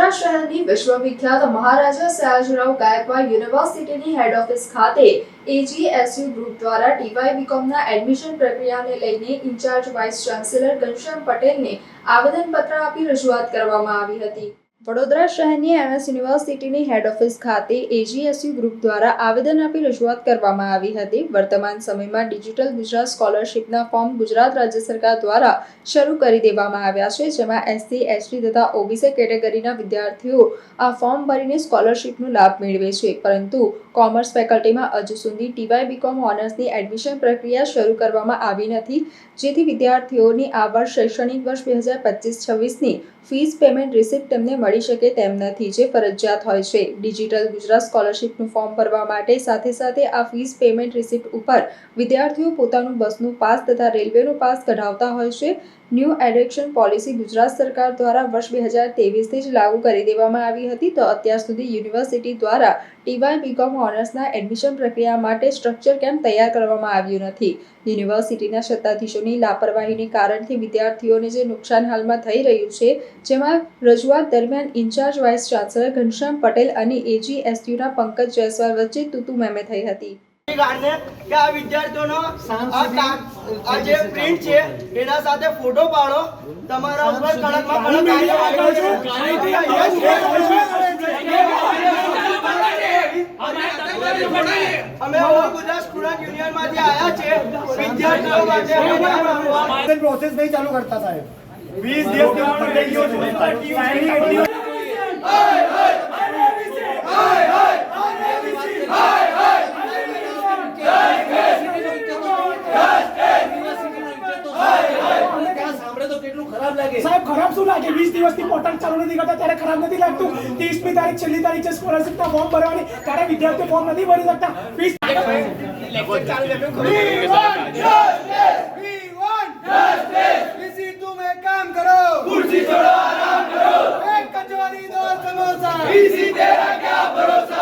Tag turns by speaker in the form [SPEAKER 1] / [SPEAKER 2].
[SPEAKER 1] વડોદરા શહેરની વિશ્વવિખ્યાત મહારાજા સયાજીરાવ ગાયકવાડ યુનિવર્સિટીની હેડ ઓફિસ ખાતે એજીએસયુ ગ્રુપ દ્વારા ટીવાય.બીકોમના એડમિશન પ્રક્રિયાને લઈને ઇન્ચાર્જ વાઇસ ચાન્સેલર ઘનશ્યામ પટેલને આવેદનપત્ર આપી રજૂઆત કરવામાં આવી હતી। વડોદરા શહેરની એમએસ યુનિવર્સિટીની હેડ ઓફિસ ખાતે એજીએસયુ ગ્રુપ દ્વારા આવેદન આપી રજૂઆત કરવામાં આવી હતી। વર્તમાન સમયમાં ડિજિટલ ગુજરાત સ્કોલરશિપના ફોર્મ ગુજરાત રાજ્ય સરકાર દ્વારા શરૂ કરી દેવામાં આવ્યા છે, જેમાં એસસી, એસટી તથા ઓબીસી કેટેગરીના વિદ્યાર્થીઓ આ ફોર્મ ભરીને સ્કોલરશિપનો લાભ મેળવે છે, પરંતુ કોમર્સ ફેકલ્ટીમાં હજુ સુધી ટીવાય.બીકોમ ઓનર્સની એડમિશન પ્રક્રિયા શરૂ કરવામાં આવી નથી, જેથી વિદ્યાર્થીઓની આ વર્ષ શૈક્ષણિક વર્ષ 2025-26ની ફીસ પેમેન્ટ રિસિપ્ટ તેમને મળી શકે તેમ નથી, જે ફરજિયાત હોય છે। ડિજિટલ ગુજરાત સ્કોલરશિપનું ફોર્મ ભરવા માટે સાથે સાથે આ ફીસ પેમેન્ટ રિસિપ્ટ ઉપર વિદ્યાર્થીઓ પોતાનું બસનું પાસ તથા રેલવેનું પાસ કઢાવતા હોય છે। ન્યૂ એડમિશન પોલિસી ગુજરાત સરકાર દ્વારા વર્ષ 2023થી જ લાગુ કરી દેવામાં આવી હતી, તો અત્યાર સુધી યુનિવર્સિટી દ્વારા ટીવાય.બીકોમ ઓનર્સના એડમિશન પ્રક્રિયા માટે સ્ટ્રક્ચર કેમ તૈયાર કરવામાં આવ્યું નથી। યુનિવર્સિટીના સત્તાધીશોની લાપરવાહીને કારણથી વિદ્યાર્થીઓને જે નુકસાન હાલમાં થઈ રહ્યું છે, જેમાં રજૂઆત દરમિયાન in-charge vice chancellor Ghanshyam Patel અને એજીએસયુના પંકજ જયસ્વાલ વચ્ચે તૂતુ મેમે થઈ હતી।
[SPEAKER 2] કે આ વિદ્યાર્થીઓનો આ જે પ્રિન્ટ છે એના સાથે ફોટો પાડો, તમારા ઉપર કડકમાં કડક અમે ગુજરાત સ્ટુડન્ટ યુનિયનમાંથી આવ્યા છે વિદ્યાર્થીઓ માટે
[SPEAKER 3] પ્રોસેસ નહીં ચાલુ કરતા સાહેબ 20 દિવસની ઉપર થઈ ગયો છે। સાહેબ ખરાબ શું લાગે? 20 દિવસથી પોર્ટલ ચાલુ નથી કરતા ત્યારે ખરાબ નથી લાગતું? 30મી તારીખ છેલ્લી તારીખ છે સ્કોલરશિપના ફોર્મ ભરવાની, ત્યારે વિદ્યાર્થીઓ ફોર્મ નથી ભરી શકતા। ફીસ काम करो, कुर्सी छोड़ो आराम करो, एक कचौरी दो समोसा, इसी तेरा क्या भरोसा।